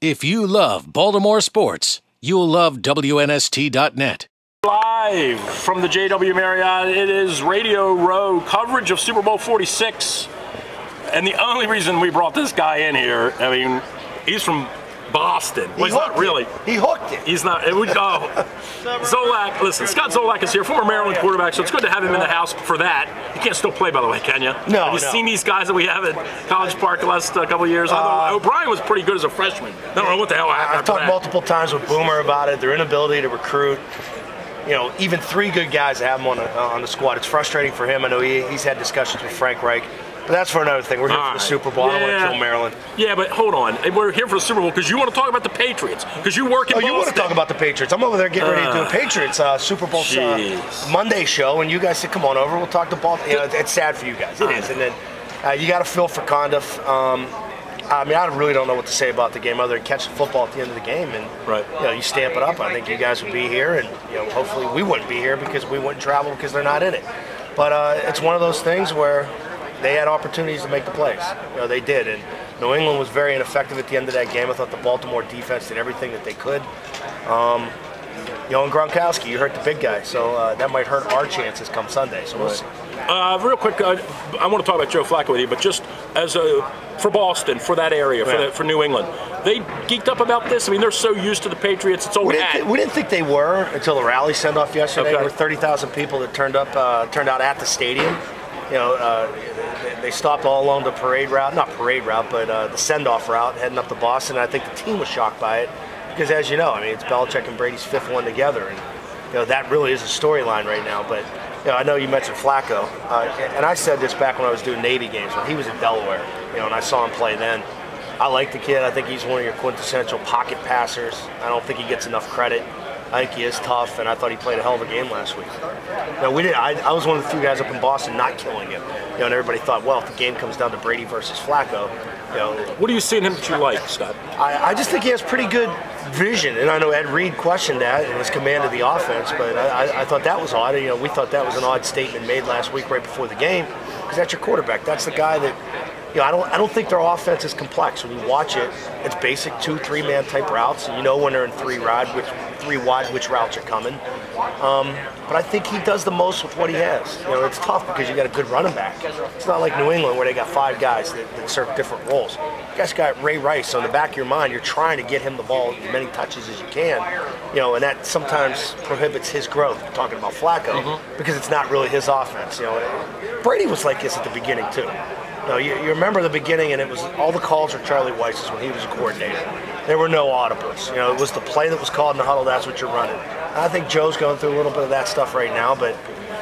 If you love Baltimore sports, you'll love WNST.net. Live from the JW Marriott, it is Radio Row coverage of Super Bowl 46. And the only reason we brought this guy in here, I mean, he's from Boston. Well, he's not really. He hooked it. He's not. Zolak, listen, Scott Zolak is here, former Maryland quarterback, so it's good to have him in the house for that. You can't still play, by the way, can you? No. Have you seen these guys that we have at College Park the last couple of years? O'Brien was pretty good as a freshman. I don't know what the hell happened. I've talked multiple times with Boomer about it, their inability to recruit. You know, even three good guys that have him on the squad. It's frustrating for him. I know he's had discussions with Frank Reich. But that's for another thing. We're here for the Super Bowl. I don't want to kill Maryland. Yeah, but hold on. We're here for the Super Bowl because you want to talk about the Patriots. Because you work in Boston. You want to talk about the Patriots. I'm over there getting ready to do a Patriots Super Bowl Monday show. And you guys said, come on over. We'll talk to Baltimore. You know, it's sad for you guys. It is. And then you got to feel for Condiff. I mean, I really don't know what to say about the game other than catch the football at the end of the game. And, you know, you stamp it up. I think you guys would be here. And, you know, hopefully we wouldn't be here because we wouldn't travel because they're not in it. But it's one of those things where they had opportunities to make the plays. You know, they did. And New England was very ineffective at the end of that game. I thought the Baltimore defense did everything that they could. You know, and Gronkowski, you hurt the big guy. So that might hurt our chances come Sunday. So we'll see. Real quick, I want to talk about Joe Flacco with you, but just as for Boston, for that area, for New England, they geeked up about this. I mean, they're so used to the Patriots. It's we didn't think they were until the rally send-off yesterday. There were 30,000 people that turned out at the stadium. You know, they stopped all along the parade route, not parade route, but the send-off route heading up to Boston. And I think the team was shocked by it because, as you know, I mean, it's Belichick and Brady's fifth one together, and you know that really is a storyline right now. But you know, I know you mentioned Flacco, and I said this back when I was doing Navy games when he was in Delaware. You know, and I saw him play then. I like the kid. I think he's one of your quintessential pocket passers. I don't think he gets enough credit. I think he is tough, and I thought he played a hell of a game last week. No, we did. I was one of the few guys up in Boston not killing him. You know, and everybody thought, well, if the game comes down to Brady versus Flacco, you know. What do you see in him that you like, Scott? I just think he has pretty good vision, and I know Ed Reed questioned that and his command of the offense, but I thought that was odd. You know, we thought that was an odd statement made last week right before the game because that's your quarterback. That's the guy that. You know, I don't think their offense is complex. When you watch it, it's basic 2-3-man type routes. You know when they're in three wide, which routes are coming. But I think he does the most with what he has. You know, it's tough because you got a good running back. It's not like New England where they got five guys that serve different roles. You guys got Ray Rice, so in the back of your mind, you're trying to get him the ball as many touches as you can. You know, and that sometimes prohibits his growth. We're talking about Flacco because it's not really his offense. You know, Brady was like this at the beginning too. No, you remember the beginning, and it was all the calls were Charlie Weiss's when he was a coordinator. There were no audibles. You know, it was the play that was called in the huddle. That's what you're running. I think Joe's going through a little bit of that stuff right now, but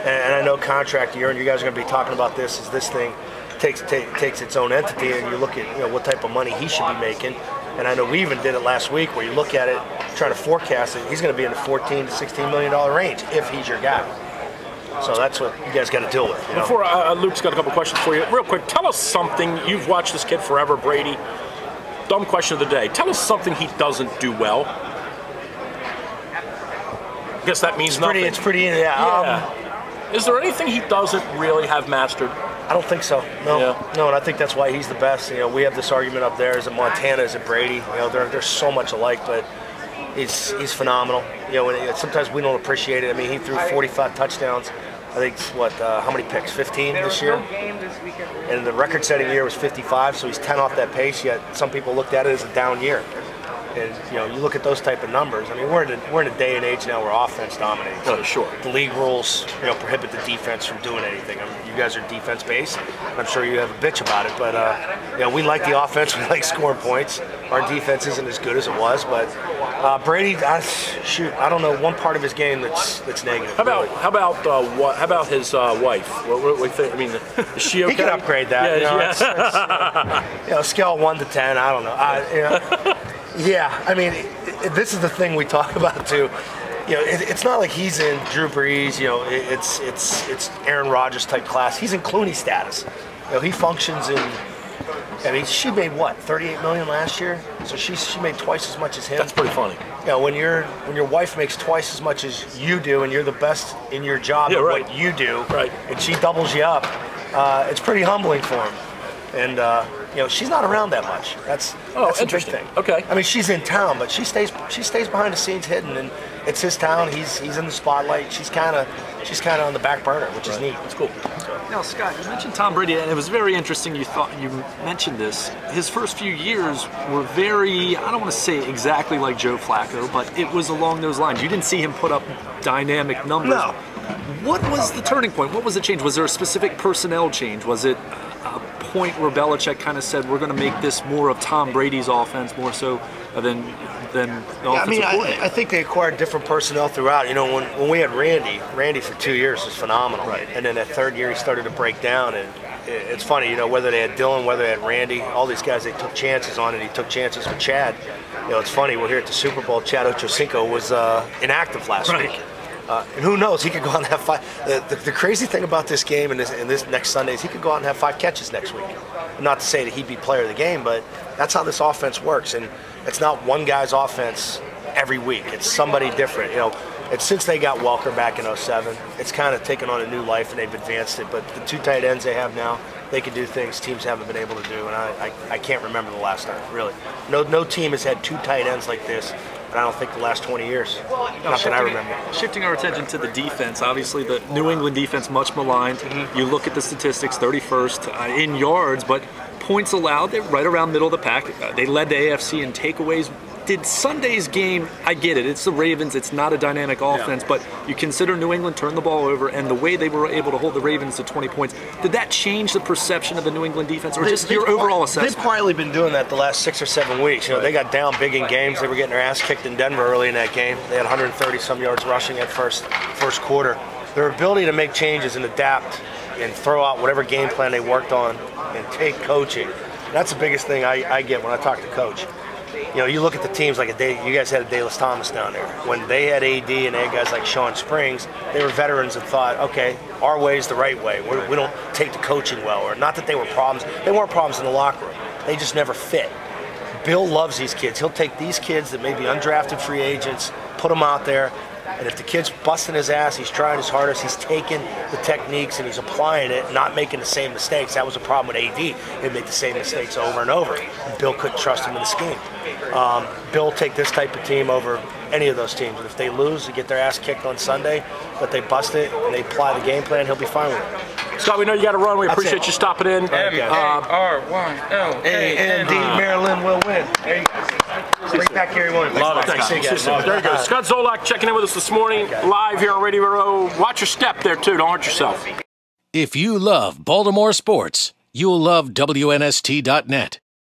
and I know contract year, and you guys are going to be talking about this as this thing takes its own entity, and you look at what type of money he should be making. And I know we even did it last week, where you look at it, trying to forecast it. He's going to be in the $14 to $16 million range if he's your guy. So that's what you guys got to deal with. You know? Before Luke's got a couple questions for you, real quick. Tell us something. You've watched this kid forever, Brady. Dumb question of the day. Tell us something he doesn't do well. I guess that means nothing. It's pretty. Yeah. Is there anything he doesn't really have mastered? I don't think so. No, no, and I think that's why he's the best. You know, we have this argument up there: is it Montana, is it Brady? You know, they're so much alike, but. He's phenomenal. You know, and sometimes we don't appreciate it. I mean, he threw 45 touchdowns. I think how many picks? 15 this year. And the record-setting year was 55, so he's 10 off that pace. Yet some people looked at it as a down year. And you know, you look at those type of numbers. I mean, we're in a day and age now where offense dominates. Oh, sure. The league rules, prohibit the defense from doing anything. I mean, you guys are defense-based. I'm sure you have a bitch about it, but we like the offense. We like scoring points. Our defense isn't as good as it was, but Brady, I don't know one part of his game that's negative. How about his wife? What think? I mean, is she okay? He can upgrade that. Yeah. Scale 1 to 10. I don't know. Yeah, I mean, this is the thing we talk about too. You know, it's not like he's in Drew Brees. You know, it's Aaron Rodgers type class. He's in Clooney status. You know, he functions in. I mean, she made what, $38 million last year? So she made twice as much as him. That's pretty funny. You know, when your wife makes twice as much as you do, and you're the best in your job at what you do, and she doubles you up, it's pretty humbling for him. And she's not around that much. That's a big thing. Okay. I mean, she's in town, but she stays behind the scenes hidden, and it's his town. He's in the spotlight. She's kind of on the back burner, which is neat. It's cool. Now, Scott, you mentioned Tom Brady, and it was very interesting. You mentioned this. His first few years were very, I don't want to say exactly like Joe Flacco, but it was along those lines. You didn't see him put up dynamic numbers. No. What was the turning point? What was the change? Was there a specific personnel change? Was it a point where Belichick kind of said, we're going to make this more of Tom Brady's offense more so than the offensive coordinator? I think they acquired different personnel throughout. When we had Randy for 2 years was phenomenal. Right. And then that third year he started to break down. And it's funny, whether they had Dylan, whether they had Randy, all these guys they took chances on, and he took chances with Chad. It's funny, we're here at the Super Bowl. Chad Ochocinco was inactive last week. And who knows? He could go out and have 5. The crazy thing about this game and this next Sunday is he could go out and have 5 catches next week. Not to say that he'd be player of the game, but that's how this offense works. And it's not one guy's offense every week. It's somebody different. It's since they got Welker back in 2007, it's kind of taken on a new life, and they've advanced it. But the 2 tight ends they have now, they can do things teams haven't been able to do. And I can't remember the last time, really. No team has had 2 tight ends like this. I don't think the last 20 years. Not that I remember. Shifting our attention to the defense, obviously the New England defense much maligned. Mm-hmm. You look at the statistics, 31st in yards, but points allowed, they're right around middle of the pack. They led the AFC in takeaways. Did Sunday's game, I get it, it's the Ravens, it's not a dynamic offense, but you consider New England turned the ball over, and the way they were able to hold the Ravens to 20 points, did that change the perception of the New England defense, or just your overall assessment? They've quietly been doing that the last 6 or 7 weeks. They got down big in games. They were getting their ass kicked in Denver early in that game. They had 130-some yards rushing at first quarter. Their ability to make changes and adapt and throw out whatever game plan they worked on and take coaching, that's the biggest thing I get when I talk to Coach. You look at the teams like you guys had a Dallas Thomas down there. When they had AD and they had guys like Sean Springs, they were veterans and thought, okay, our way is the right way. We don't take the coaching well. Or not that they were problems. They weren't problems in the locker room. They just never fit. Bill loves these kids. He'll take these kids that may be undrafted free agents, put them out there, and if the kid's busting his ass, he's trying his hardest, he's taking the techniques and he's applying it, not making the same mistakes. That was a problem with AD. He'd make the same mistakes over and over. And Bill couldn't trust him in the scheme. Bill will take this type of team over any of those teams. And if they lose, they get their ass kicked on Sunday, but they bust it and they apply the game plan, he'll be fine with it. Scott, we know you got to run. We appreciate you stopping in. M-A-R-Y-L-A-N-D. Maryland will win. There you go. Bring back Gary Williams. Love it. Thanks. There you go. Scott Zolak checking in with us this morning, live here on Radio Row. Watch your step there, too. Don't hurt yourself. If you love Baltimore sports, you'll love WNST.net.